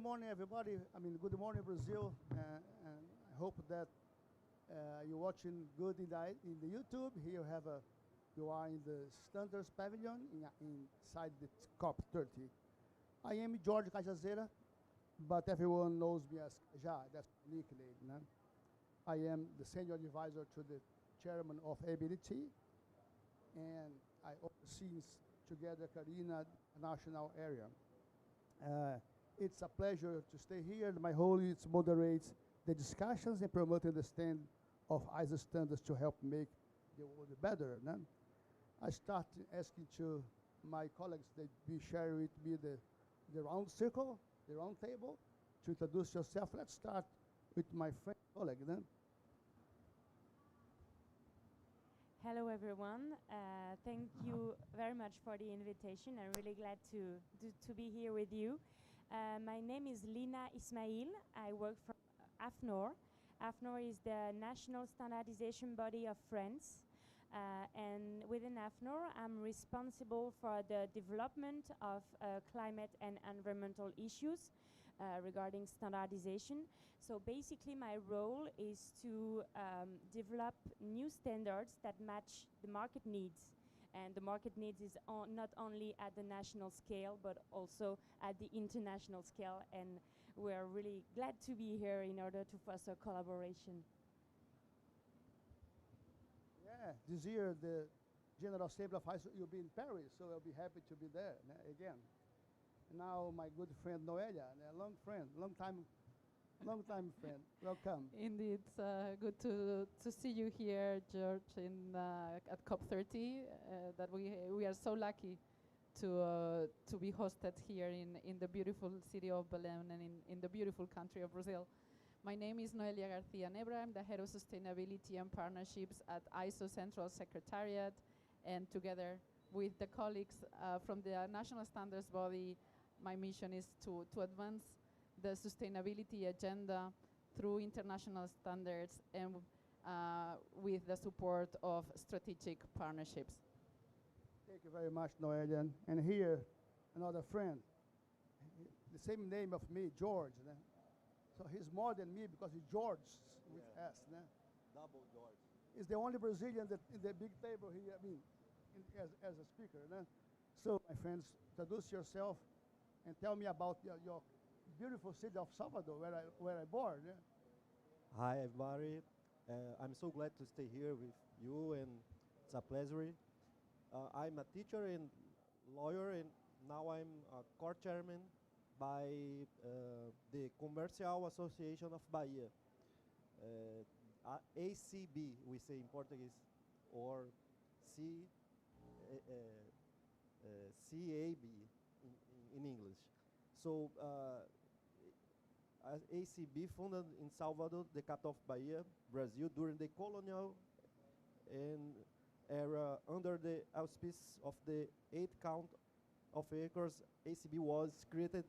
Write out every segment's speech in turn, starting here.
morning, everybody. I mean, good morning, Brazil. And I hope that you're watching good in the YouTube. Here you are in the Standards Pavilion inside the COP30. I am Jorge Cajazeira, but everyone knows me as Ja. That's my nickname. No? I am the senior advisor to the chairman of ABDT, and I oversee together Karina national area. It's a pleasure to stay here. My role is to moderate the discussions and promote the stand of ISO standards to help make the world better. No? I start asking to my colleagues that be share with me the round circle, the round table, to introduce yourself. Let's start with my friend colleague. No? Hello, everyone. Thank you very much for the invitation. I'm really glad to be here with you. My name is Lina Ismail. I work for AFNOR. AFNOR is the national standardization body of France. And within AFNOR, I'm responsible for the development of climate and environmental issues regarding standardization. So basically my role is to develop new standards that match the market needs. And the market needs is not only at the national scale, but also at the international scale. And we're really glad to be here in order to foster collaboration. Yeah, this year the General Assembly of ISO will be in Paris, so I'll be happy to be there again. Now my good friend Noelia, a long time friend. Welcome. Indeed, it's good to see you here, George, at COP30. That we are so lucky to be hosted here in the beautiful city of Belém and in the beautiful country of Brazil. My name is Noelia Garcia Nebra. I'm the head of sustainability and partnerships at ISO Central Secretariat, and together with the colleagues from the national standards body, my mission is to advance the sustainability agenda through international standards and with the support of strategic partnerships. Thank you very much, Noelia. And here, another friend, the same name of me, George. So he's more than me because he's George with S. Double George. He's the only Brazilian that in the big table here, as a speaker. So, my friends, introduce yourself and tell me about your beautiful city of Salvador, where I born. Hi, everybody. I'm so glad to stay here with you, and it's a pleasure. I'm a teacher and lawyer, and now I'm a court chairman by the Commercial Association of Bahia, ACB, we say in Portuguese, or CAB in English. So ACB founded in Salvador, the capital of Bahia, Brazil, during the colonial era under the auspices of the 8 count of acres. ACB was created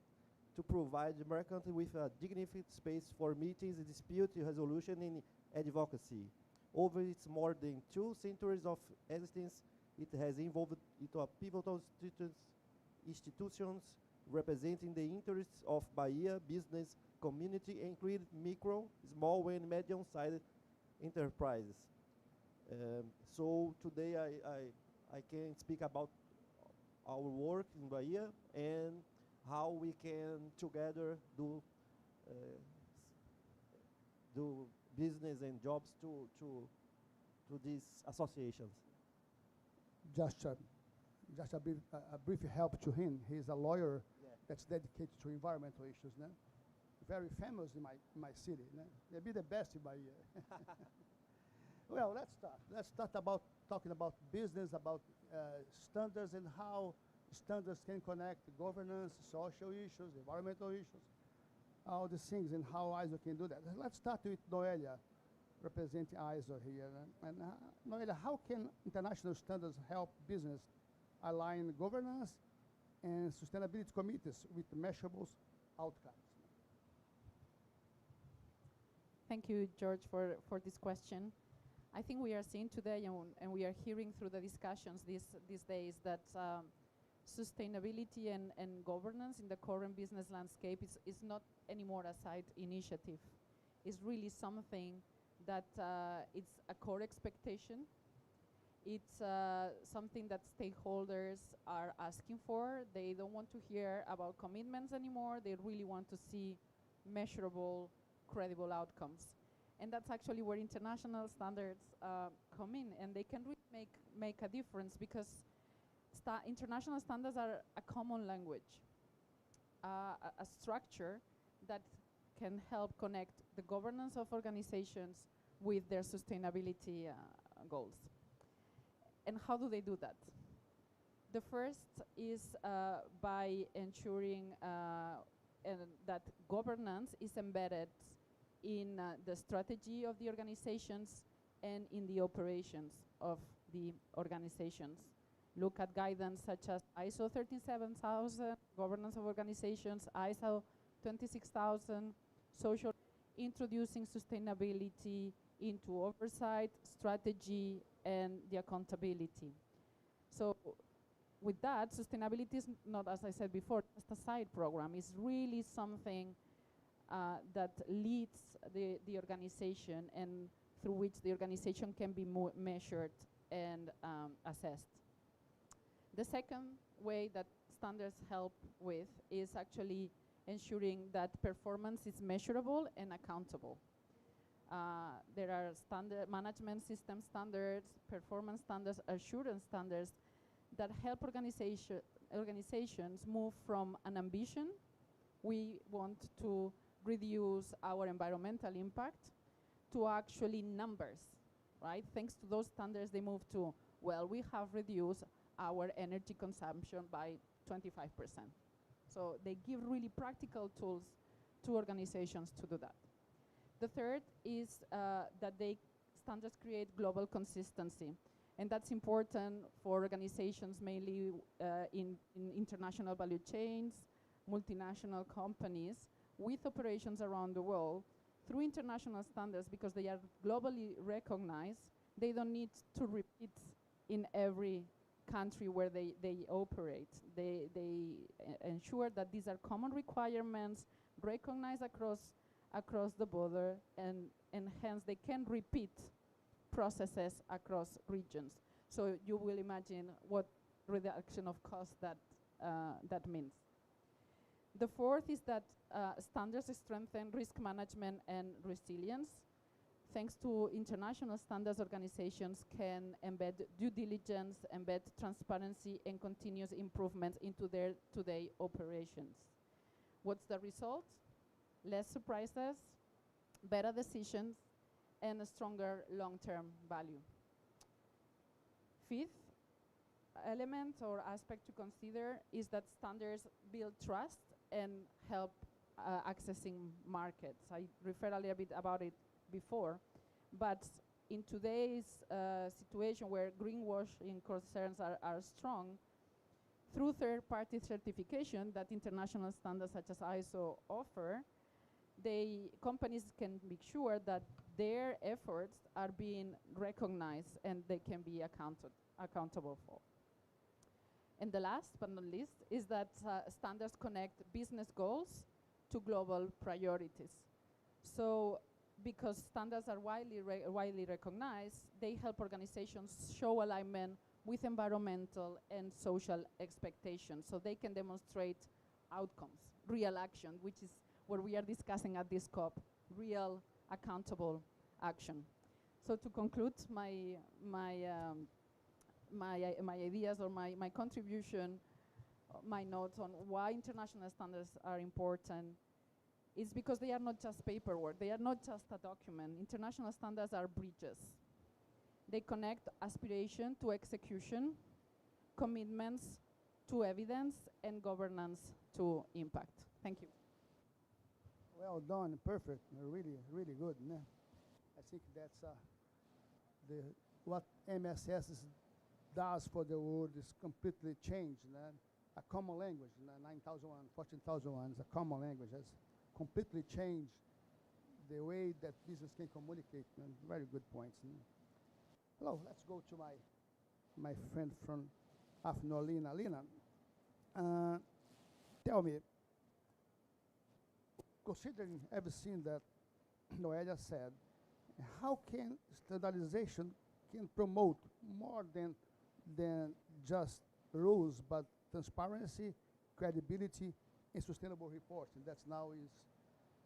to provide the merchant with a dignified space for meetings, dispute resolution, and advocacy. Over its more than 2 centuries of existence, it has evolved into a pivotal institutions representing the interests of Bahia business community, including micro, small, and medium-sized enterprises. So today I can speak about our work in Bahia and how we can together do business and jobs to these associations. Just a brief help to him. He's a lawyer that's dedicated to environmental issues. Very famous in my city. They'll be the best in Bahia. Well, let's start. Let's start about talking about business, about standards and how standards can connect governance, social issues, environmental issues, all these things, and how ISO can do that. Let's start with Noelia, representing ISO here. And Noelia, how can international standards help business align governance and sustainability committees with measurable outcomes? Thank you, George, for this question. I think we are seeing today, and we are hearing through the discussions these days, that sustainability and governance in the current business landscape is not anymore a side initiative. It's really something that it's a core expectation. It's something that stakeholders are asking for. They don't want to hear about commitments anymore. They really want to see measurable, credible outcomes. And that's actually where international standards come in, and they can really make a difference, because international standards are a common language, a structure that can help connect the governance of organizations with their sustainability goals. And how do they do that? The first is by ensuring that governance is embedded in the strategy of the organizations and in the operations of the organizations. Look at guidance such as ISO 137,000, governance of organizations, ISO 26,000, social, introducing sustainability into oversight, strategy, and the accountability. So with that, sustainability is not, as I said before, just a side program. It's really something that leads the organization, and through which the organization can be measured and assessed. The second way that standards help with is actually ensuring that performance is measurable and accountable. There are management system standards, performance standards, assurance standards that help organizations move from an ambition, we want to reduce our environmental impact, to actually numbers, right? Thanks to those standards, they move to, well, we have reduced our energy consumption by 25%. So they give really practical tools to organizations to do that. The third is that standards create global consistency. And that's important for organizations mainly in international value chains, multinational companies with operations around the world. Through international standards, because they are globally recognized, they don't need to repeat in every country where they operate. They ensure that these are common requirements, recognized across the border, and hence they can repeat processes across regions. So you will imagine what reduction of cost that means. The fourth is that standards strengthen risk management and resilience. Thanks to international standards, organizations can embed due diligence, embed transparency and continuous improvements into their today operations. What's the result? Less surprises, better decisions, and a stronger long-term value. Fifth element or aspect to consider is that standards build trust and help accessing markets. I referred a little bit about it before, but in today's situation where greenwashing concerns are strong, through third-party certification that international standards such as ISO offer, companies can make sure that their efforts are being recognized and they can be accountable for. And the last but not least is that standards connect business goals to global priorities. So because standards are widely recognized, they help organizations show alignment with environmental and social expectations, so they can demonstrate outcomes, real action, which is what we are discussing at this COP, real accountable action. So to conclude my ideas or my contribution, my notes on why international standards are important is because they are not just paperwork, they are not just a document. International standards are bridges. They connect aspiration to execution, commitments to evidence, and governance to impact. Thank you. Well done, perfect, really, really good. Né? I think that's what MSS does for the world is completely changed. Né? A common language, 9,001, 14,001 is a common language, has completely changed the way that business can communicate. Very good points. Hello, let's go to my friend from Afno, Lina. Lina, Tell me, considering everything that Noelia said, how can standardization can promote more than just rules, but transparency, credibility, and sustainable reporting? That's now is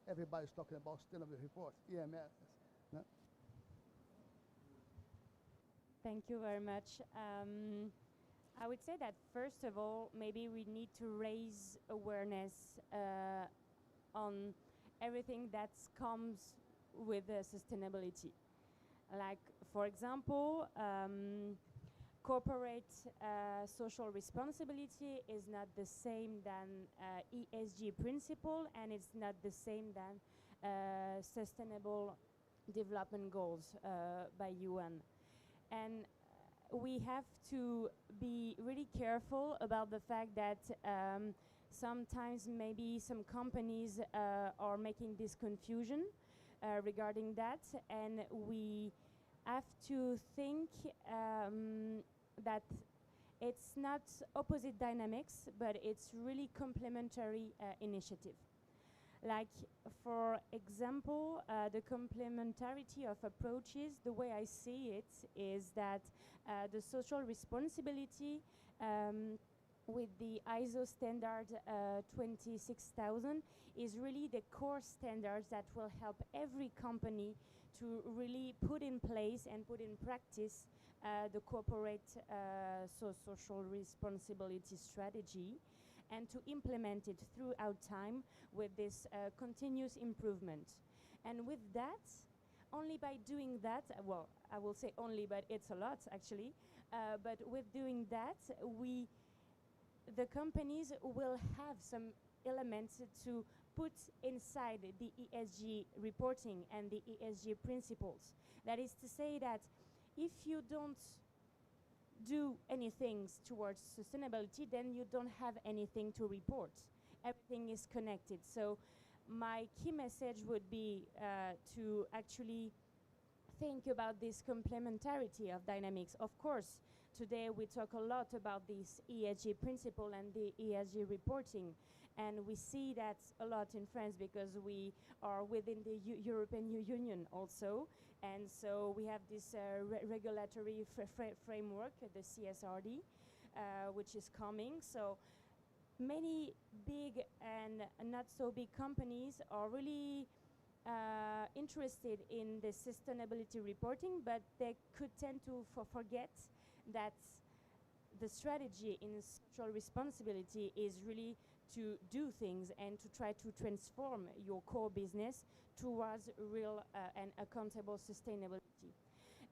everybody's talking about sustainable reports. EMS. No? Thank you very much. I would say that first of all, maybe we need to raise awareness on everything that comes with sustainability. Like, for example, corporate social responsibility is not the same than ESG principle, and it's not the same than sustainable development goals by UN. And we have to be really careful about the fact that sometimes maybe some companies are making this confusion regarding that, and we have to think that it's not opposite dynamics, but it's really complementary initiative. Like, for example, the complementarity of approaches, the way I see it is that the social responsibility with the ISO standard 26000 is really the core standards that will help every company to really put in place and put in practice the corporate social responsibility strategy, and to implement it throughout time with this continuous improvement. And with that, only by doing that, well, I will say only, but it's a lot actually, but with doing that, the companies will have some elements to put inside the ESG reporting and the ESG principles. That is to say that if you don't do anything towards sustainability, then you don't have anything to report. Everything is connected. So my key message would be to actually think about this complementarity of dynamics. Of course, today we talk a lot about this ESG principle and the ESG reporting, and we see that a lot in France because we are within the European Union also, and so we have this regulatory framework, the CSRD, which is coming. So many big and not so big companies are really interested in the sustainability reporting, but they could tend to forget that the strategy in social responsibility is really to do things and to try to transform your core business towards real and accountable sustainability.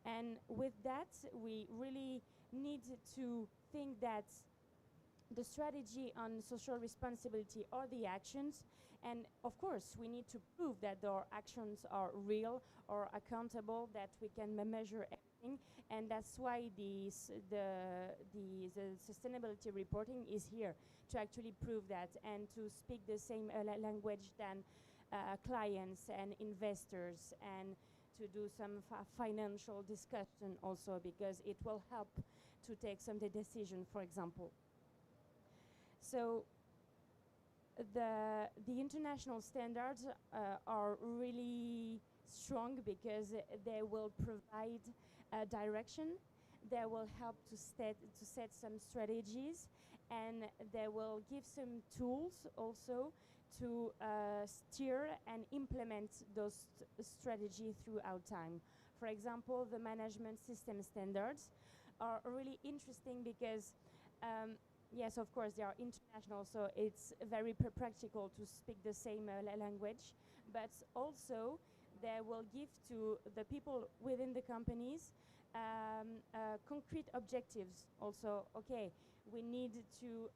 And with that, we really need to think that the strategy on social responsibility are the actions, and of course we need to prove that our actions are real or accountable, that we can measure everything, and that's why the sustainability reporting is here to actually prove that and to speak the same language than clients and investors, and to do some financial discussion also, because it will help to take some decision, for example. So the international standards are really strong because they will provide direction, they will help to set some strategies, and they will give some tools also to steer and implement those strategies throughout time. For example, the management system standards are really interesting because yes, of course, they are international, so it's very practical to speak the same language, but also they will give to the people within the companies concrete objectives. Also, okay, we need to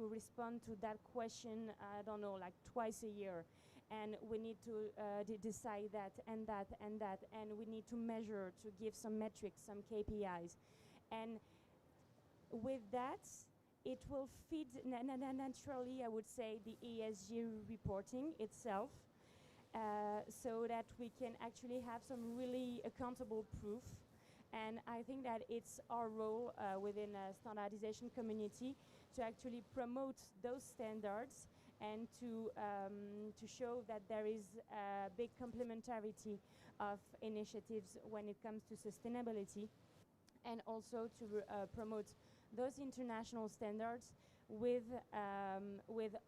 respond to that question, I don't know, like twice a year, and we need to decide that and that and that, and we need to measure, to give some metrics, some KPIs, and with that, it will feed naturally, I would say, the ESG reporting itself, so that we can actually have some really accountable proof. And I think that it's our role within a standardization community to actually promote those standards and to show that there is a big complementarity of initiatives when it comes to sustainability, and also to promote those international standards with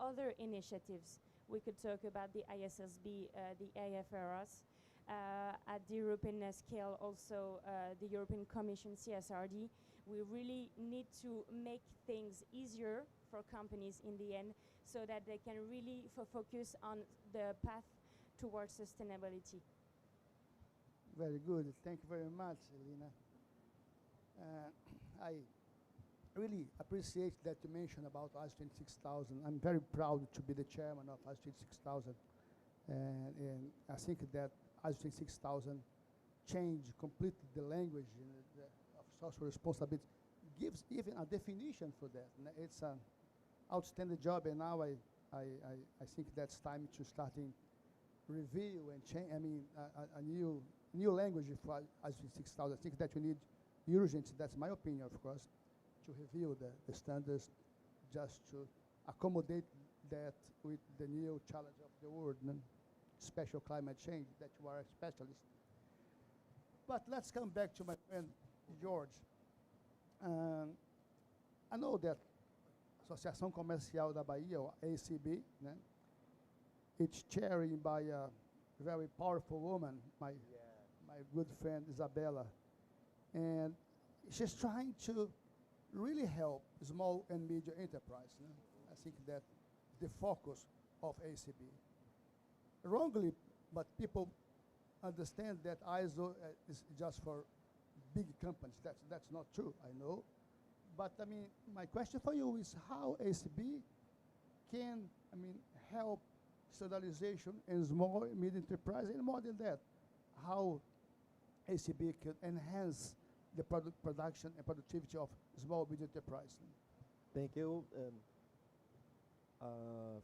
other initiatives. We could talk about the ISSB, the IFRS, at the European scale, also the European Commission CSRD. We really need to make things easier for companies in the end, so that they can really focus on the path towards sustainability. Very good. Thank you very much, Elena. I really appreciate that you mentioned about ISO 26000. I'm very proud to be the chairman of ISO 26000. And I think that ISO 26000 changed completely the language of social responsibility. It gives even a definition for that. And it's an outstanding job, and now I think that's time to starting review and change. I mean, a new language for ISO 26000. I think that we need urgent, that's my opinion, of course, to review the standards just to accommodate that with the new challenge of the world, and special climate change, that you are a specialist. But let's come back to my friend George. I know that Associação Comercial da Bahia, or ACB, né, it's chaired by a very powerful woman, my good friend Isabella. And she's trying to really help small and medium enterprise. No? I think that the focus of ACB. Wrongly, but people understand that ISO is just for big companies. That's not true, I know. But I mean, my question for you is how ACB can, I mean, help standardization in small and medium enterprise, and more than that, how ACB can enhance the production and productivity of small and medium enterprise. Thank you.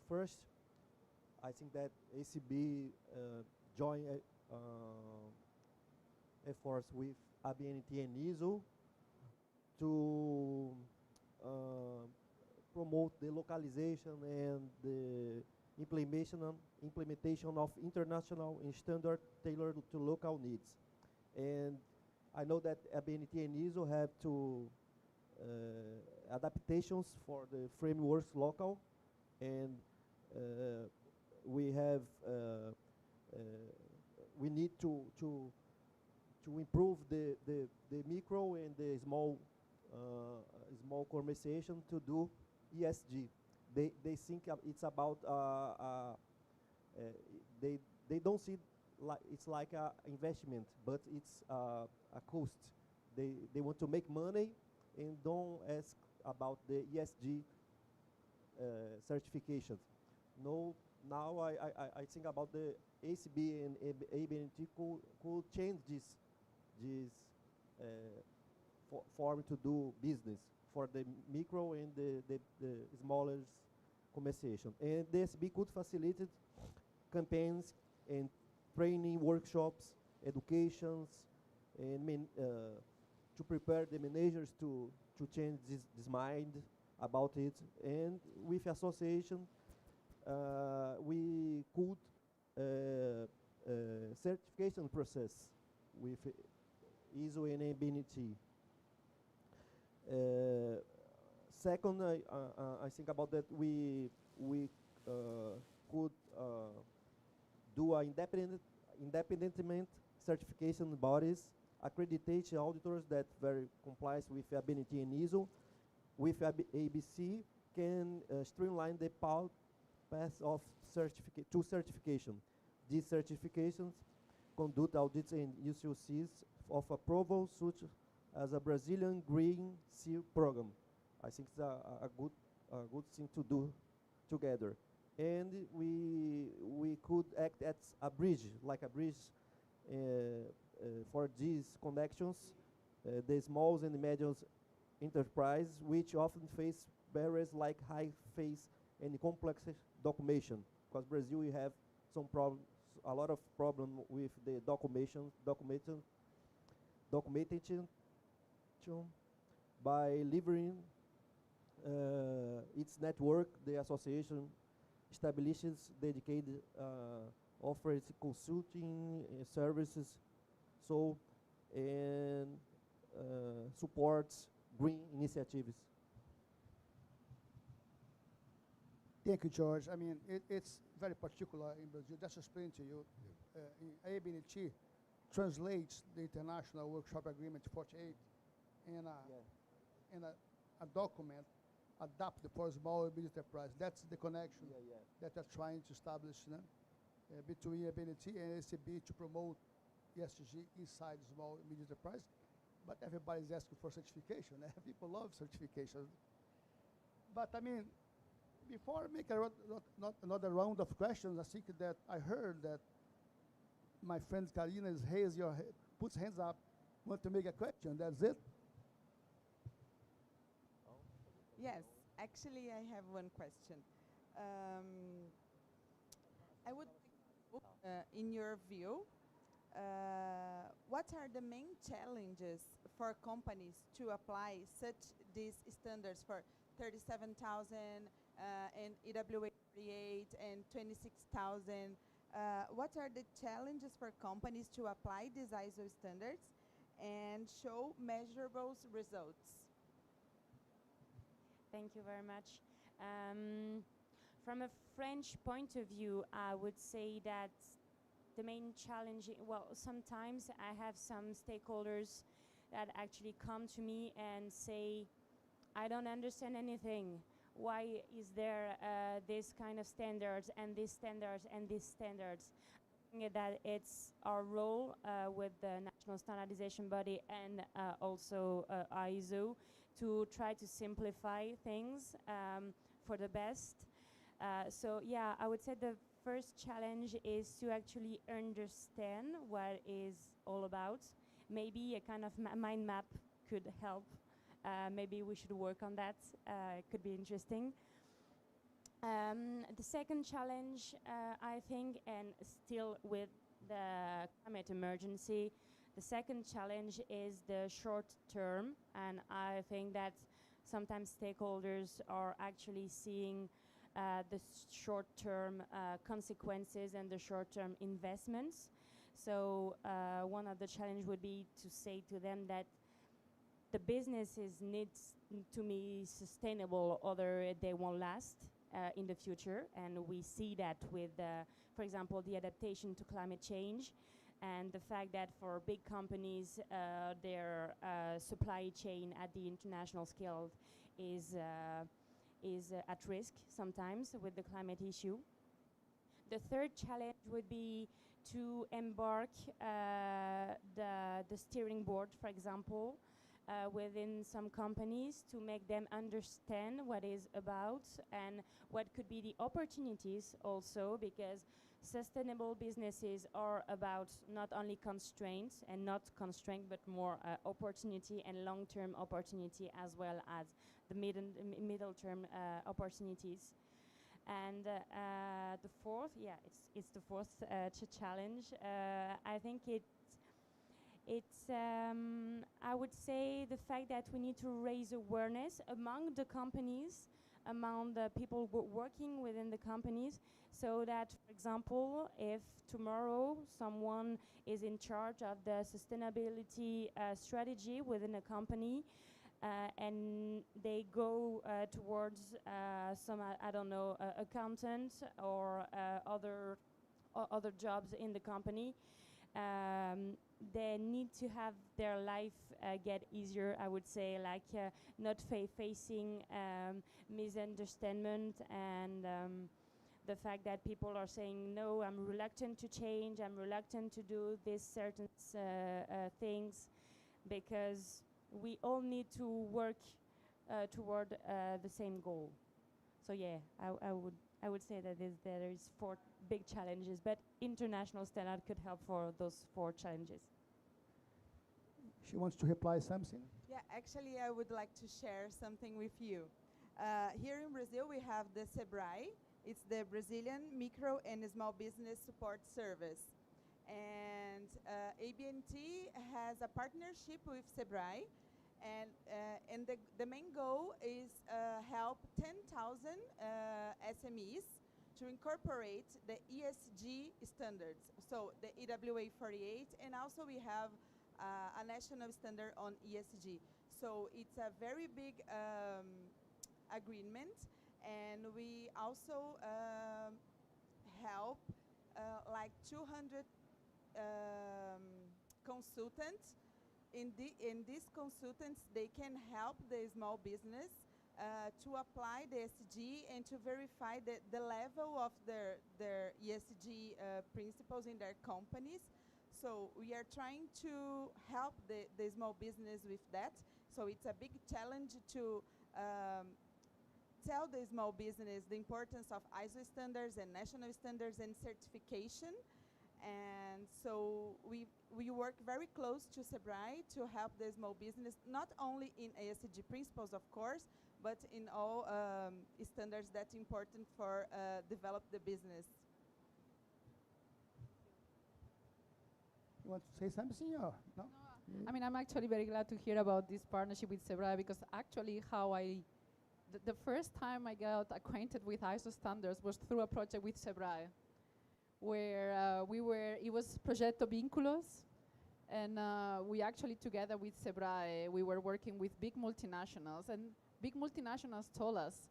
First, I think that ACB joined efforts with ABNT and ISO to promote the localization and the implementation of international standard tailored to local needs. And I know that ABNT and ISO have to adaptations for the frameworks local, and we have we need to improve the micro and the small conversation to do ESG. They think it's about they don't see it's like a investment, but it's a cost. They want to make money and don't ask about the ESG certifications. No, now I think about the ACB and ABNT could change this form to do business for the micro and the smaller conversation. And the ACB could facilitate campaigns and training workshops, educations, and to prepare the managers to change this mind about it. And with association, we could certification process with ISO and ABNT. Second, I think about that we could do an independent certification bodies, accreditation auditors that very complies with ABNT and ISO. With ABC, can streamline the path of certification. These certifications conduct audits and UCOCs of approval, such as a Brazilian Green Seal program. I think it's a good thing to do together. And we could act as a bridge, for these connections, the small and medium enterprise, which often face barriers like high phase and complex documentation. Because Brazil, we have a lot of problem with the documentation by leveraging its network, the association establishes dedicated offers consulting services, so and supports green initiatives. Thank you, George. I mean, it's very particular in Brazil. Just to explain to you, ABNT translates the International Workshop Agreement 48 in a document adapted for small and medium enterprise. That's the connection that they're trying to establish between ABNT and ACB to promote ESG inside small and medium enterprise. But everybody's asking for certification. People love certification. But I mean, before I make not another round of questions, I think that I heard that my friend Karina puts hands up, want to make a question. That's it? Yes, actually I have one question. I would, in your view, what are the main challenges for companies to apply such these standards for 37,000 and EWA 38 and 26,000? What are the challenges for companies to apply these ISO standards and show measurable results? Thank you very much. From a French point of view, I would say that the main challenge, well, sometimes I have some stakeholders that actually come to me and say, I don't understand anything. Why is there this kind of standards and these standards and these standards? I think that it's our role with the National Standardization Body and also ISO to try to simplify things for the best. So yeah, I would say the first challenge is to actually understand what is all about. Maybe a kind of mind map could help. Maybe we should work on that. It could be interesting. The second challenge, I think, and still with the climate emergency, the second challenge is the short term, and I think that sometimes stakeholders are actually seeing the short-term consequences and the short-term investments. So one of the challenges would be to say to them that the businesses needs to be sustainable, other they won't last in the future, and we see that with, for example, the adaptation to climate change, and the fact that for big companies, their supply chain at the international scale is at risk sometimes with the climate issue. The third challenge would be to embark the steering board, for example, within some companies to make them understand what is about and what could be the opportunities also, because sustainable businesses are about not only constraints and not constraint, but more opportunity and long-term opportunity, as well as the middle-term opportunities. And the fourth, it's the fourth challenge. I think it's I would say the fact that we need to raise awareness among the companies, among the people working within the companies, so that, for example, if tomorrow someone is in charge of the sustainability strategy within a company, and they go towards some, I don't know, accountant or other jobs in the company, they need to have their life get easier, I would say, like not facing misunderstanding and the fact that people are saying, no, I'm reluctant to change, I'm reluctant to do these certain things, because we all need to work toward the same goal. So yeah, I would say that there is 4 big challenges, but international standard could help for those 4 challenges. She wants to reply something? Yeah, actually I would like to share something with you. Here in Brazil we have the SEBRAE. It's the Brazilian Micro and Small Business Support Service. And ABNT has a partnership with SEBRAE, And the main goal is help 10,000 SMEs to incorporate the ESG standards. So the EWA 48, and also we have a national standard on ESG. So it's a very big agreement, and we also help like 200 consultants. In these consultants, they can help the small business to apply the ESG and to verify the level of their ESG principles in their companies. So we are trying to help the small business with that. So it's a big challenge to tell the small business the importance of ISO standards and national standards and certification. And so we work very close to SEBRAE to help the small business, not only in ESG principles, of course, but in all standards that's important for develop the business. You want to say something or no? I mean, I'm actually very glad to hear about this partnership with SEBRAE, because actually the first time I got acquainted with ISO standards was through a project with SEBRAE, where it was Progetto Vínculos, and we actually, together with SEBRAE, we were working with big multinationals, and big multinationals told us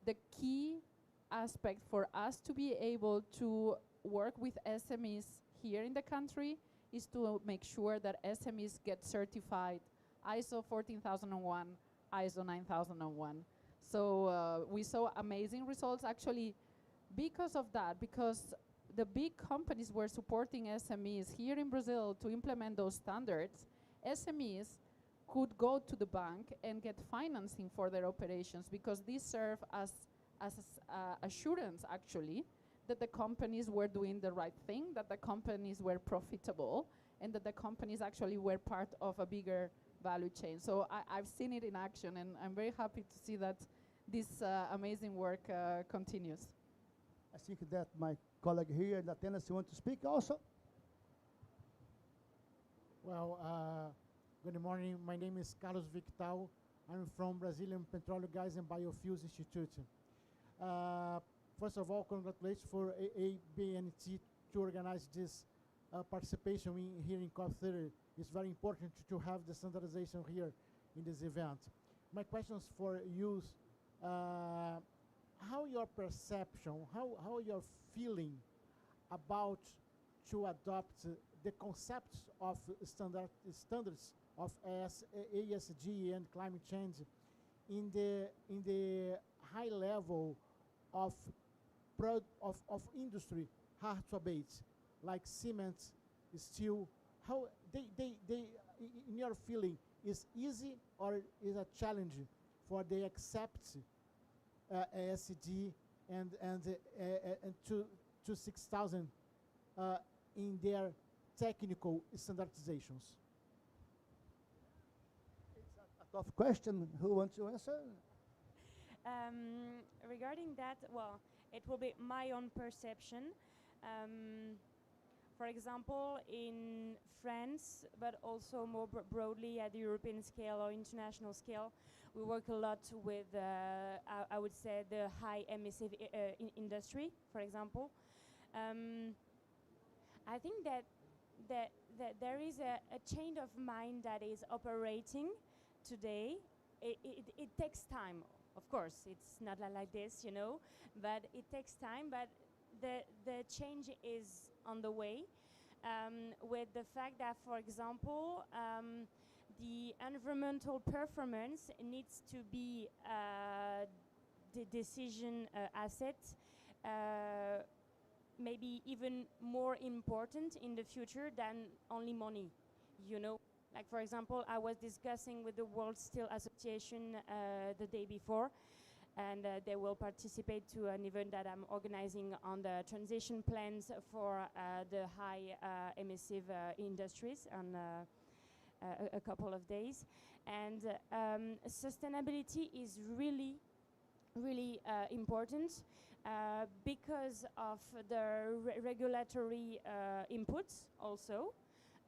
the key aspect for us to be able to work with SMEs here in the country is to make sure that SMEs get certified ISO 14001, ISO 9001. So we saw amazing results actually because of that, because the big companies were supporting SMEs here in Brazil to implement those standards. SMEs could go to the bank and get financing for their operations, because these serve as assurance actually that the companies were doing the right thing, that the companies were profitable, and that the companies actually were part of a bigger value chain. So I've seen it in action, and I'm very happy to see that this amazing work continues. I think that my colleague here in Athens want to speak also. Well, good morning. My name is Carlos Victal. I'm from Brazilian Petroleum, Gas and Biofuels Institute. First of all, congratulations for ABNT to organize this participation here in COP30. It's very important to have the standardization here in this event. My questions for you, how your perception, how you're feeling about to adopt the concepts of standards of ESG and climate change in the high level of industry hard to abate, like cement, steel. How they in your feeling, is easy or is a challenge for they accept ESG and to 6,000 in their technical standardizations? It's a tough question. Who wants to answer? Regarding that, well, it will be my own perception. For example, in France, but also more broadly at the European scale or international scale, we work a lot with, I would say, the high emissive industry, for example. I think that there is a chain of mind that is operating today. It takes time. Of course, it's not like this, you know, but it takes time. But the change is on the way, with the fact that, for example, the environmental performance needs to be the decision asset, maybe even more important in the future than only money, you know. Like, for example, I was discussing with the World Steel Association the day before, and they will participate to an event that I'm organizing on the transition plans for the high emissive industries on a couple of days. And sustainability is really important because of the regulatory inputs also.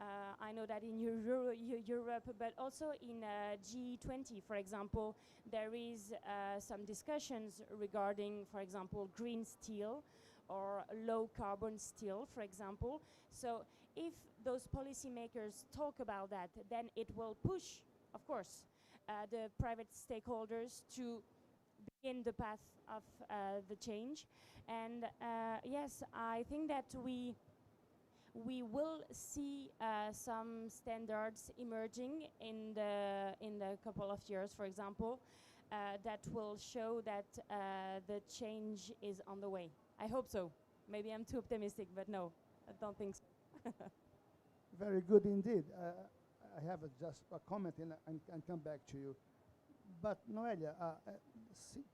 I know that in Europe, but also in G20, for example, there is some discussions regarding, for example, green steel or low carbon steel, for example. So if those policymakers talk about that, then it will push, of course, the private stakeholders to begin the path of the change. And yes, I think that we will see some standards emerging in the couple of years, for example, that will show that the change is on the way. I hope so. Maybe I'm too optimistic, but no, I don't think so. Very good indeed. I have just a comment and come back to you. But Noelia,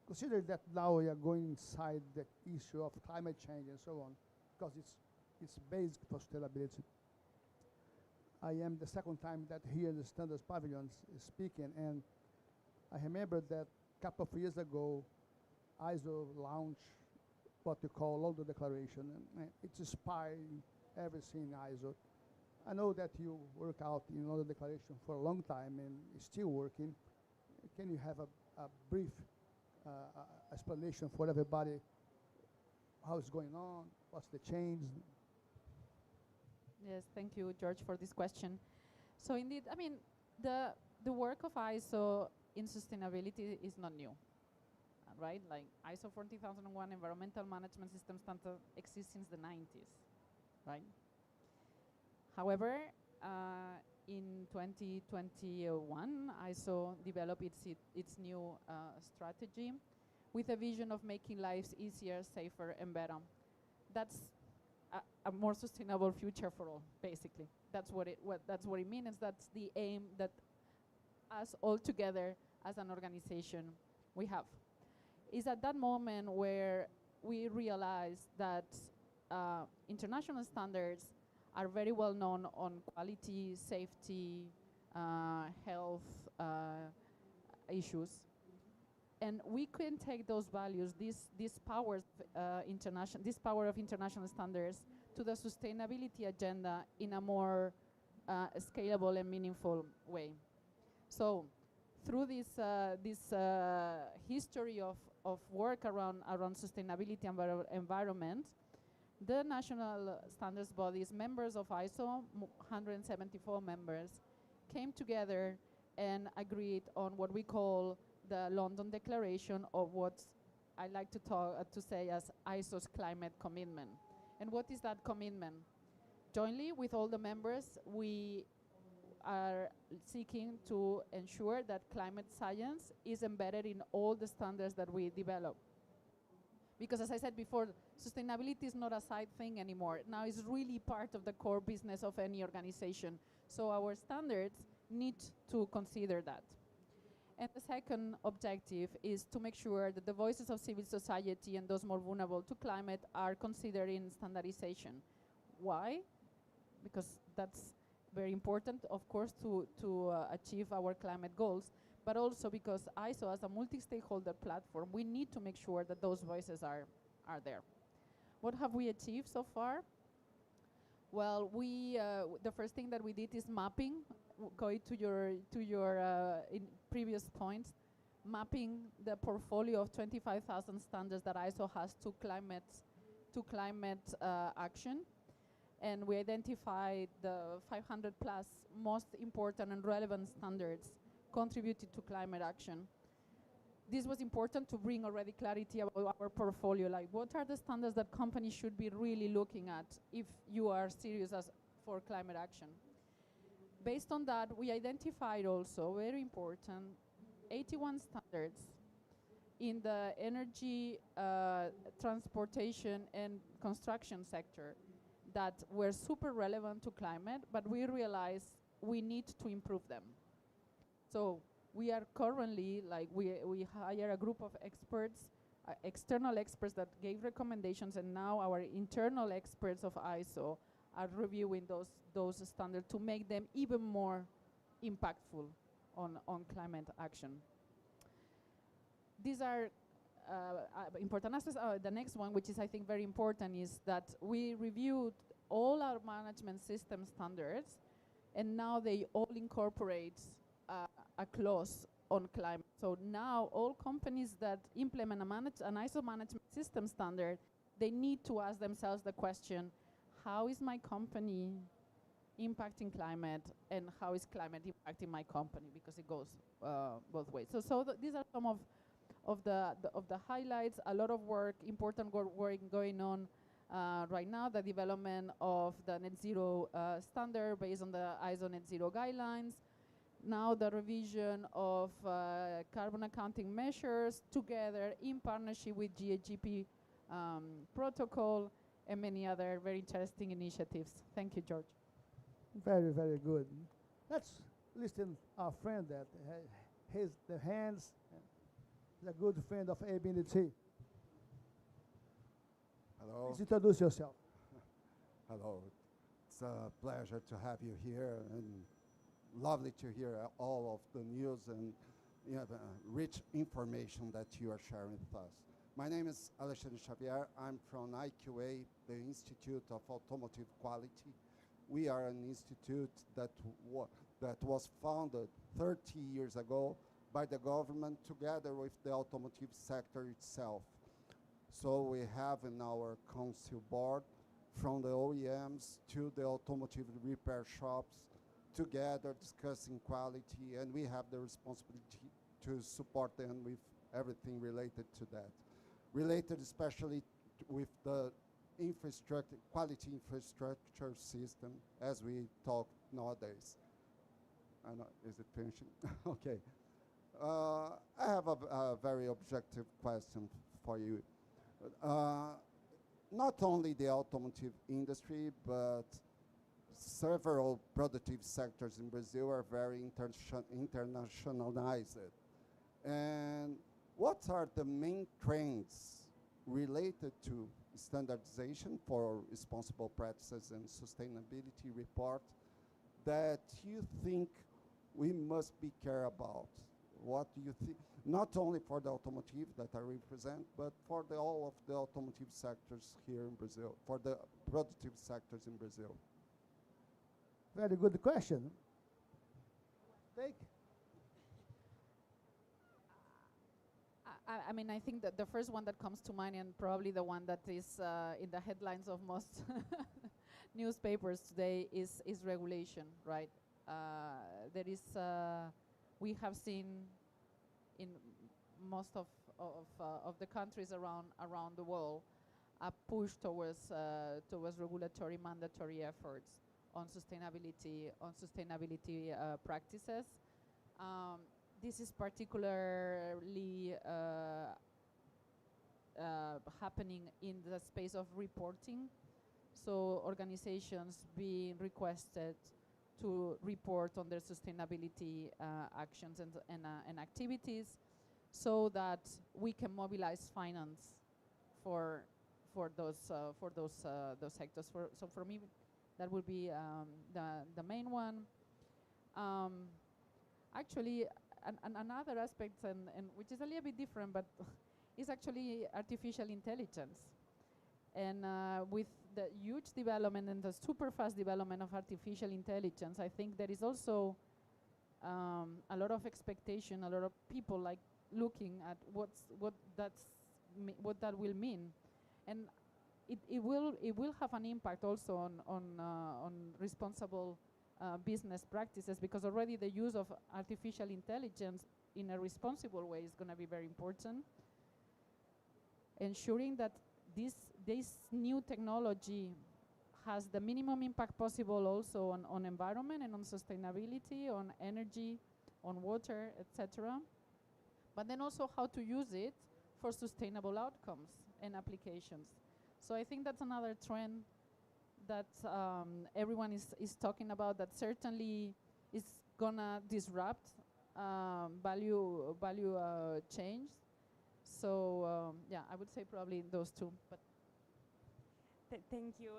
consider that now we are going inside the issue of climate change and so on, because it's basic for sustainability. I am the second time that here in the Standards Pavilion is speaking, and I remember that a couple of years ago, ISO launched what we call London Declaration, and it's inspiring everything in ISO. I know that you work out in London Declaration for a long time and is still working. Can you have a brief explanation for everybody how it's going on, what's the change? Yes, thank you, George, for this question. So indeed, I mean, the work of ISO in sustainability is not new, right? Like ISO 14001 environmental management system standard exists since the 90s, right? However, in 2021, ISO developed its new strategy with a vision of making lives easier, safer, and better. That's a more sustainable future for all, basically. That's what it means. That's the aim that us all together as an organization we have. Is at that moment where we realize that international standards are very well known on quality, safety, health issues. And we can take those values, this power of international standards, to the sustainability agenda in a more scalable and meaningful way. So through this history of work around sustainability and environment, the national standards bodies, members of ISO, 174 members, came together and agreed on what we call the London Declaration, of what I like to say as ISO's climate commitment. And what is that commitment? Jointly with all the members, we are seeking to ensure that climate science is embedded in all the standards that we develop. Because as I said before, sustainability is not a side thing anymore. Now it's really part of the core business of any organization. So our standards need to consider that. And the second objective is to make sure that the voices of civil society and those more vulnerable to climate are considered in standardization. Why? Because that's very important, of course, to achieve our climate goals, but also because ISO, as a multi-stakeholder platform, we need to make sure that those voices are there. What have we achieved so far? Well, the first thing that we did is mapping. Going to your in previous points, mapping the portfolio of 25,000 standards that ISO has to climate action, and we identified the 500 plus most important and relevant standards contributed to climate action. This was important to bring already clarity about our portfolio, like what are the standards that companies should be really looking at if you are serious for climate action. Based on that, we identified also, very important, 81 standards in the energy, transportation, and construction sector that were super relevant to climate, but we realized we need to improve them. So we are currently, like, we hire a group of experts, external experts that gave recommendations, and now our internal experts of ISO are reviewing those standards to make them even more impactful on climate action. These are important aspects. The next one, which is I think very important, is that we reviewed all our management system standards and now they all incorporate a clause on climate. So now all companies that implement an ISO management system standard, they need to ask themselves the question, how is my company impacting climate, and how is climate impacting my company, because it goes both ways. So these are some of the highlights. A lot of work, important work going on right now. The development of the net zero standard based on the ISO net zero guidelines. Now the revision of carbon accounting measures together in partnership with GHGP protocol, and many other very interesting initiatives. Thank you, George. Very, very good. Let's listen our friend that the hands. He's a good friend of ABNT. Hello. Please introduce yourself. Hello. It's a pleasure to have you here, and lovely to hear all of the news and rich information that you are sharing with us. My name is Alexandre Xavier. I'm from IQA, the Institute of Automotive Quality. We are an institute that was founded 30 years ago by the government together with the automotive sector itself. So we have in our council board from the OEMs to the automotive repair shops together discussing quality, and we have the responsibility to support them with everything related to that. Related especially with the quality infrastructure system, as we talk nowadays. Is it finishing? Okay. I have a very objective question for you. Not only the automotive industry, but several productive sectors in Brazil are very internationalized. And what are the main trends related to standardization for responsible practices and sustainability report that you think we must be care about? What do you think, not only for the automotive that I represent, but for all of the automotive sectors here in Brazil, for the productive sectors in Brazil? Very good question. Take. I mean, I think that the first one that comes to mind, and probably the one that is in the headlines of most newspapers today, is regulation, right? There is, we have seen in most of the countries around the world a push towards regulatory mandatory efforts on sustainability practices. This is particularly happening in the space of reporting. So organizations being requested to report on their sustainability actions and activities, so that we can mobilize finance for those sectors. So for me, that would be the main one. Actually, another aspect, and which is a little bit different, but is actually artificial intelligence. And with the huge development and the super fast development of artificial intelligence, I think there is also a lot of expectation, a lot of people like looking at what that will mean, and it will have an impact also on responsible business practices, because already the use of artificial intelligence in a responsible way is going to be very important. Ensuring that this new technology has the minimum impact possible also on environment and on sustainability, on energy, on water, etc. But then also how to use it for sustainable outcomes and applications. So I think that's another trend that everyone is talking about, that certainly is gonna disrupt value change. So yeah, I would say probably those two. But thank you.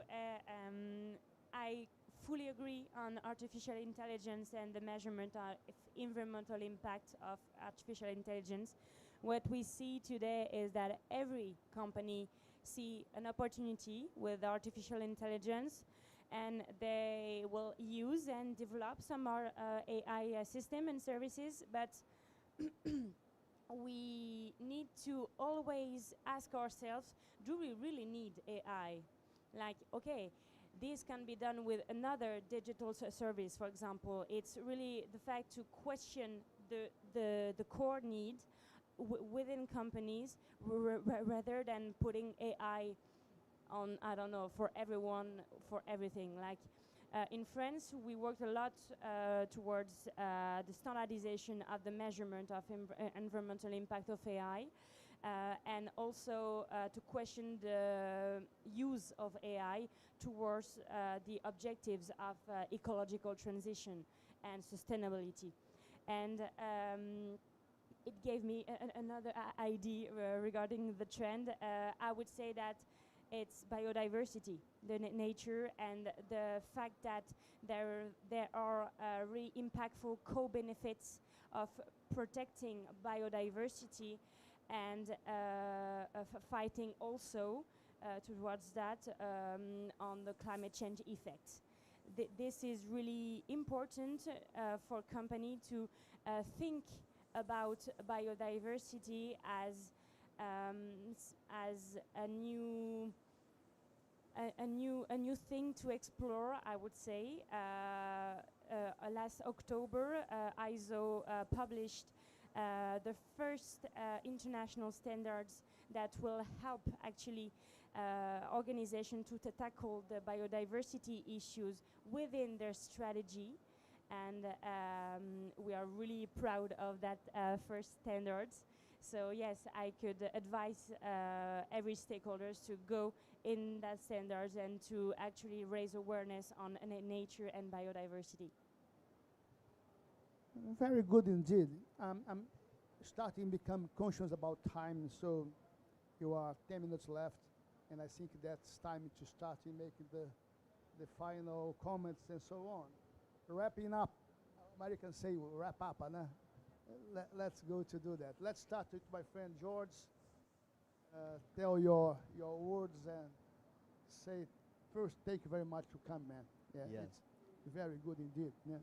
I fully agree on artificial intelligence and the measurement of environmental impact of artificial intelligence. What we see today is that every company see an opportunity with artificial intelligence, and they will use and develop some more AI system and services, but we need to always ask ourselves, do we really need AI? Like, okay, this can be done with another digital service, for example. It's really the fact to question the core need within companies rather than putting AI on, I don't know, for everyone, for everything. Like in France, we worked a lot towards the standardization of the measurement of environmental impact of AI, and also to question the use of AI towards the objectives of ecological transition and sustainability. And it gave me another idea regarding the trend. I would say that it's biodiversity, the nature, and the fact that there are really impactful co-benefits of protecting biodiversity and fighting also towards that on the climate change effects. This is really important for company to think about biodiversity as a new thing to explore, I would say. Last October, ISO published the first international standards that will help actually organizations to tackle the biodiversity issues within their strategy. And we are really proud of that first standards. So yes, I could advise every stakeholders to go in that standards and to actually raise awareness on nature and biodiversity. Very good indeed. I'm starting to become conscious about time, so you are 10 minutes left, and I think that's time to start making the final comments and so on. Wrapping up, Americans say wrap up, let's go to do that. Let's start with my friend George. Tell your words and say first, thank you very much for coming, man. Yeah. It's very good indeed. Yeah,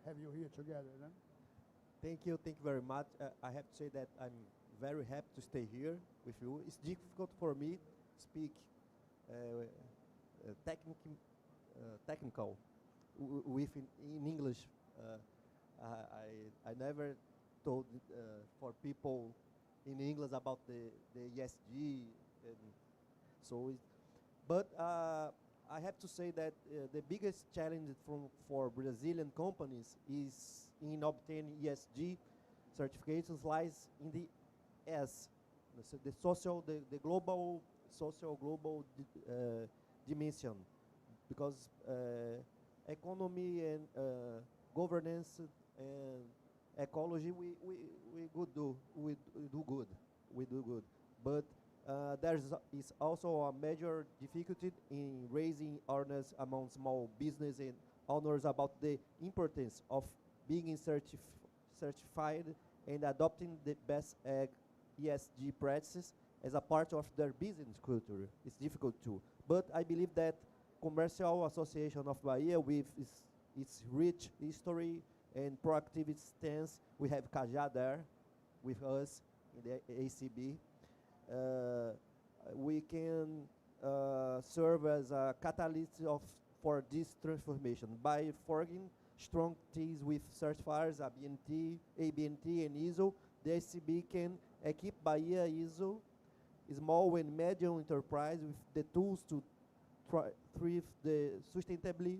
have you here together. No? Thank you very much. I have to say that I'm very happy to stay here with you. It's difficult for me to speak technical with in English. I never told for people in English about the ESG, and so. But I have to say that the biggest challenge for Brazilian companies is in obtaining ESG certifications lies in the S, the global dimension, because economy and governance and ecology we do good, but there is also a major difficulty in raising awareness among small business and owners about the importance of being certified and adopting the best ESG practices as a part of their business culture. It's difficult too, but I believe that Commercial Association of Bahia, with its rich history and proactive stance, we have Cajá there with us in the ACB. We can serve as a catalyst for this transformation by forging strong ties with certifiers, ABNT, and ISO. The ACB can equip Bahia ISO, small and medium enterprise, with the tools to thrive sustainably,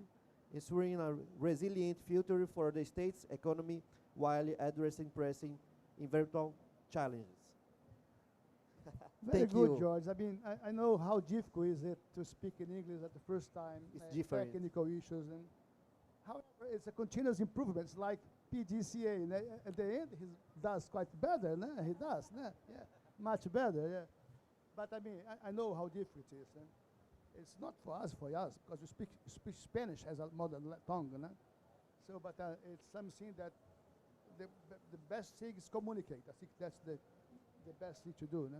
ensuring a resilient future for the state's economy while addressing pressing environmental challenges. Very good, George. I mean, I know how difficult is it to speak in English at the first time. It's different. Technical issues, and however, it's a continuous improvement. It's like PDCA. And at the end, he does quite better. No? He does, no? Yeah, much better. Yeah, but I mean, I know how difficult it is. It's not for us, because you speak Spanish as a mother tongue. No? So, but it's something that the best thing is communicate. I think that's the best thing to do. No?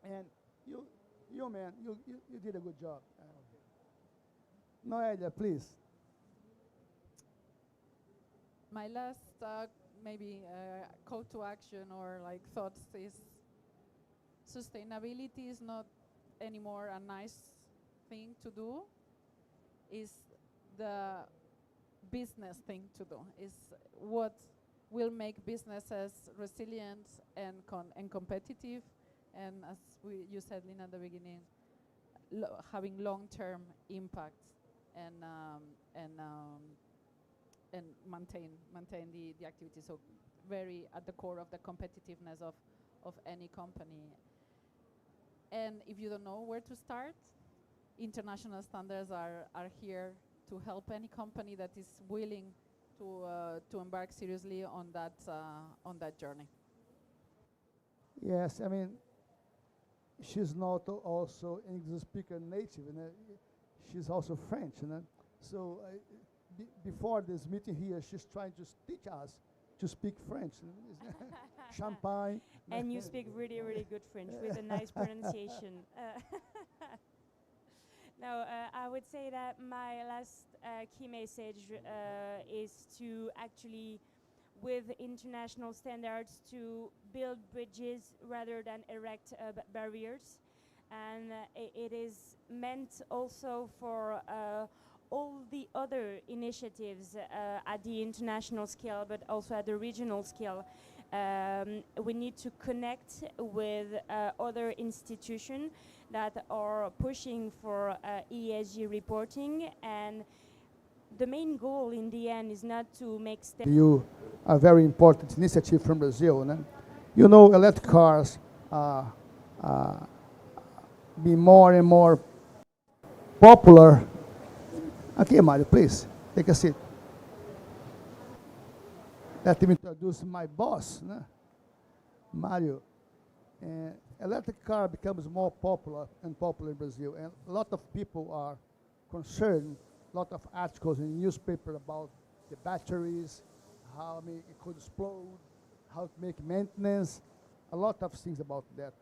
And you man, you did a good job. Noelia, please. My last maybe call to action or like thoughts is sustainability is not anymore a nice thing to do, is the business thing to do, is what will make businesses resilient and competitive, and as you said, Lina, at the beginning, having long-term impact and maintain the activity. So very at the core of the competitiveness of any company. And if you don't know where to start, international standards are here to help any company that is willing to embark seriously on that journey. Yes, I mean, she's not also English speaker native, she's also French, So before this meeting here, she's trying to teach us to speak French. Champagne. And you speak really, really good French with a nice pronunciation. I would say that my last key message is to actually, with international standards, to build bridges rather than erect barriers. And it is meant also for all the other initiatives at the international scale, but also at the regional scale. We need to connect with other institutions that are pushing for ESG reporting, and the main goal in the end is not to make you a very important initiative from Brazil. You know, electric cars be more and more popular. Okay, Mario, please take a seat. Let me introduce my boss, Mario. Electric car becomes more popular in Brazil, and a lot of people are concerned. A lot of articles in the newspaper about the batteries, how it could explode, how to make maintenance, a lot of things about that.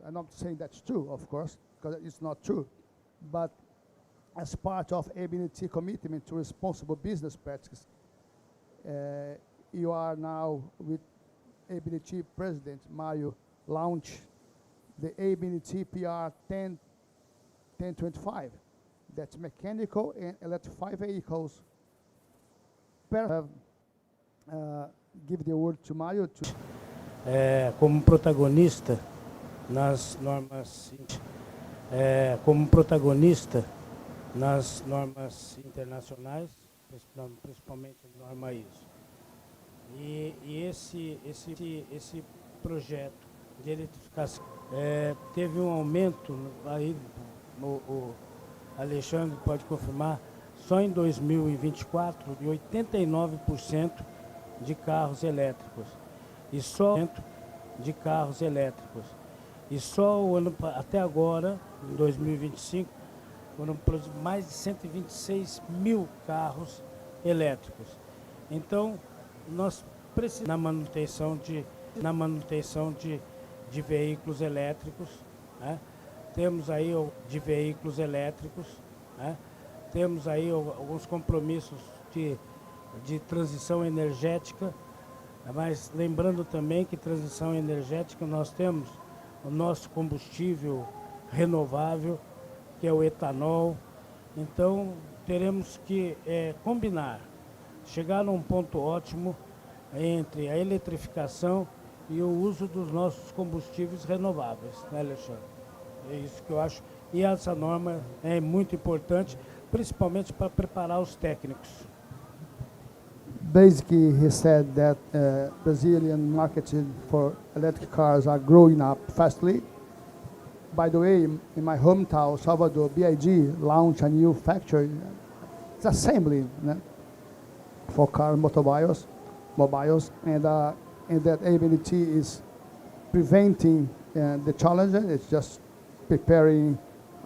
I'm not saying that's true, of course, because it's not true, but as part of ABNT commitment to responsible business practices, you are now with ABNT President Mario launch the ABNT PR 1025. That's mechanical and electrified vehicles. Give the word to Mario. Como protagonista nas normas internacionais, principalmente a norma ISO. E esse projeto de eletrificação teve um aumento, aí o Alexandre pode confirmar, só em 2024 de 89% de carros elétricos. E só o ano até agora, em 2025, foram produzidos mais de 126 mil carros elétricos. Então, nós precisamos na manutenção de veículos elétricos, Temos aí de veículos elétricos, Temos aí alguns compromissos de transição energética, mas lembrando também que transição energética nós temos o nosso combustível renovável, que é o etanol. Então teremos que combinar, chegar num ponto ótimo entre a eletrificação e o uso dos nossos combustíveis renováveis, né, Alexandre? É isso que eu acho. E essa norma é muito importante, principalmente para preparar os técnicos. Basically, he said that Brazilian markets for electric cars are growing up fastly. By the way, in my hometown, Salvador, BIG launched a new factory. It's assembly for car mobiles, and that ABNT is preventing the challenge. It's just preparing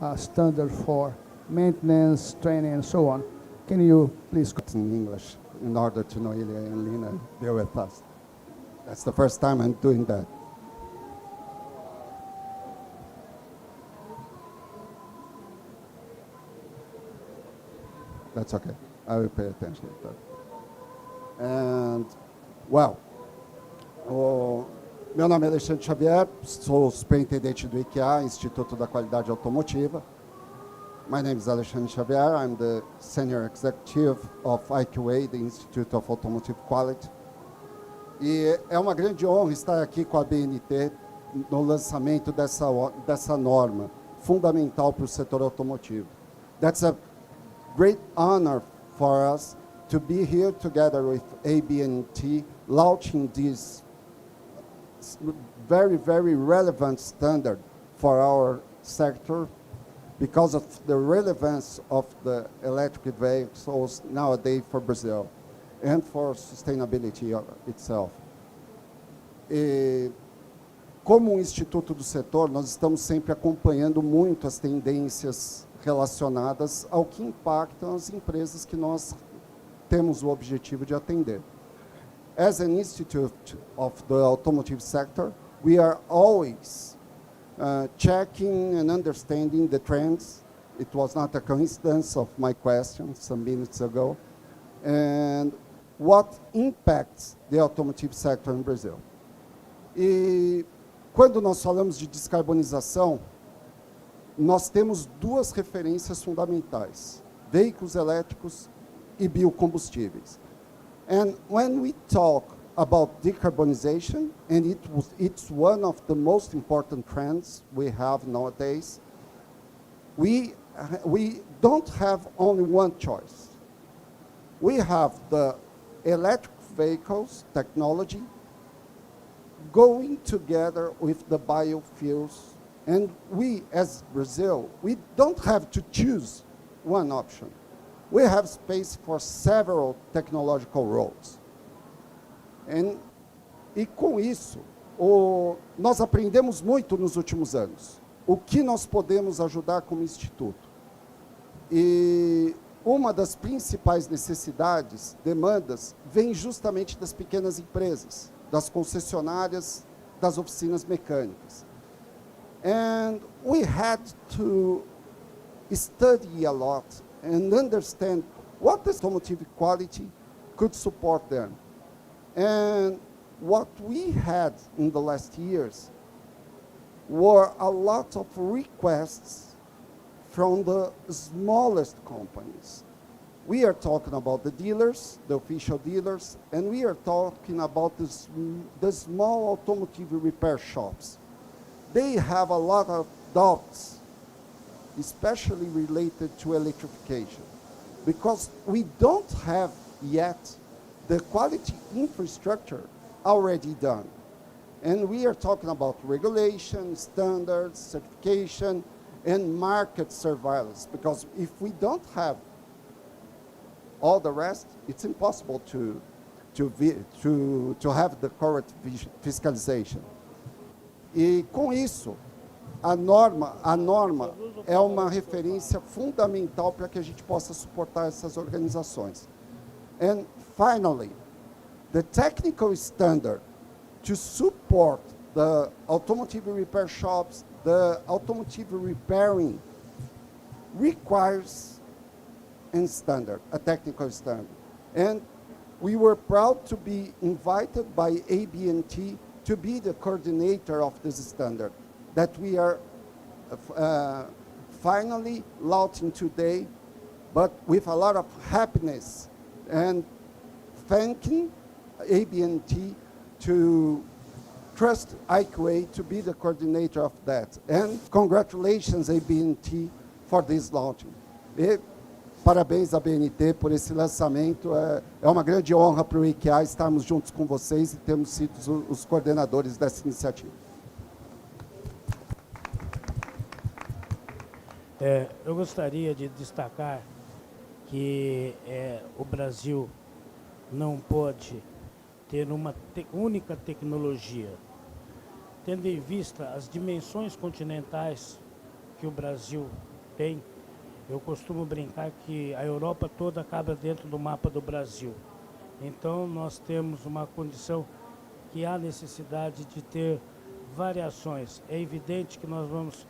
a standard for maintenance, training, and so on. Can you please? In English, in order to Noelia and Lina be with us. That's the first time I'm doing that. That's okay. I will pay attention to that. And, well, meu nome é Alexandre Xavier, sou superintendente do IQA, Instituto da Qualidade Automotiva. My name is Alexandre Xavier. I'm the senior executive of IQA, the Institute of Automotive Quality. E é uma grande honra estar aqui com a BNT no lançamento dessa norma fundamental para o setor automotivo. That's a great honor for us to be here together with ABNT, launching this very, very relevant standard for our sector because of the relevance of the electric vehicles nowadays for Brazil and for sustainability itself. E, como instituto do setor, nós estamos sempre acompanhando muito as tendências relacionadas ao que impactam as empresas que nós temos o objetivo de atender. As an institute of the automotive sector, we are always checking and understanding the trends. It was not a coincidence of my question some minutes ago. And what impacts the automotive sector in Brazil. E quando nós falamos de descarbonização, nós temos duas referências fundamentais: veículos elétricos e biocombustíveis. And when we talk about decarbonization, and it's one of the most important trends we have nowadays, we don't have only one choice. We have the electric vehicles technology going together with the biofuels. And we, as Brazil, we don't have to choose one option. We have space for several technological roads. E com isso, nós aprendemos muito nos últimos anos. O que nós podemos ajudar como instituto? E uma das principais necessidades, demandas, vem justamente das pequenas empresas, das concessionárias, das oficinas mecânicas. And we had to study a lot and understand what the automotive quality could support them. And what we had in the last years were a lot of requests from the smallest companies. We are talking about the dealers, the official dealers, and we are talking about the small automotive repair shops. They have a lot of doubts, especially related to electrification, because we don't have yet the quality infrastructure already done. And we are talking about regulation, standards, certification, and market surveillance, because if we don't have all the rest, it's impossible to have the correct fiscalization. E com isso, a norma é uma referência fundamental para que a gente possa suportar essas organizações. And finally, the technical standard to support the automotive repair shops, the automotive repairing, requires a technical standard. And we were proud to be invited by ABNT to be the coordinator of this standard that we are finally launching today, but with a lot of happiness and thanking ABNT to trust IQA to be the coordinator of that. And congratulations, ABNT, for this launching. E parabéns à BNT por esse lançamento. É uma grande honra para o IQA estarmos juntos com vocês e termos sido os coordenadores dessa iniciativa. Eu gostaria de destacar que o Brasil não pode ter uma única tecnologia. Tendo em vista as dimensões continentais que o Brasil tem, eu costumo brincar que a Europa toda acaba dentro do mapa do Brasil. Então, nós temos uma condição que há necessidade de ter variações. É evidente que nós vamos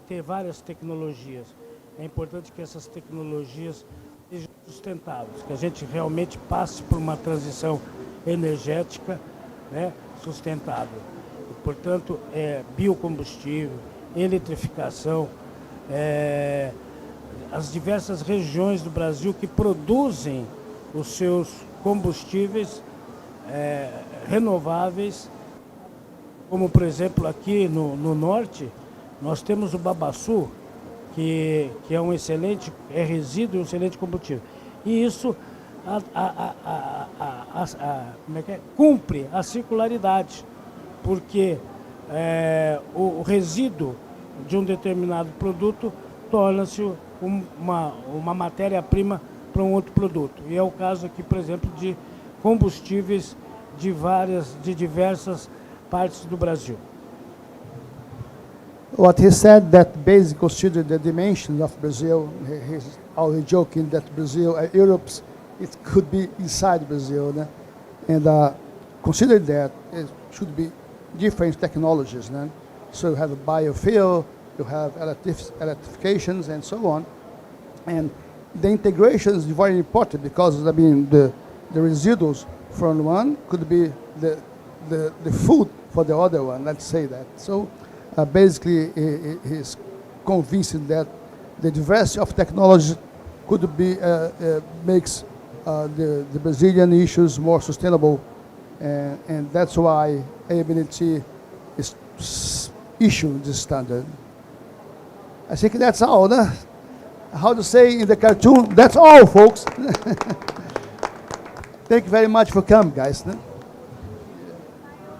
ter várias tecnologias. É importante que essas tecnologias sejam sustentáveis, que a gente realmente passe por uma transição energética, né, sustentável. E, portanto, biocombustível, eletrificação, as diversas regiões do Brasil que produzem os seus combustíveis renováveis, como, por exemplo, aqui no norte, nós temos o babaçu, que é um excelente, resíduo e um excelente combustível. E isso cumpre a circularidade, porque o resíduo de um determinado produto torna-se uma matéria-prima para um outro produto. E é o caso aqui, por exemplo, de combustíveis de diversas partes do Brasil. What he said, that basically considered the dimensions of Brazil. He's always joking that Brazil, Europe's, it could be inside Brazil, né? And consider that it should be different technologies, né? So you have a biofuel, you have electrifications, and so on. And the integration is very important because, I mean, the residuals from one could be the food for the other one, let's say that. So basically, he's convinced that the diversity of technology could be makes the Brazilian issues more sustainable, and that's why ABNT is issuing this standard. I think that's all, né? How to say in the cartoon, that's all, folks. Thank you very much for coming, guys. Né?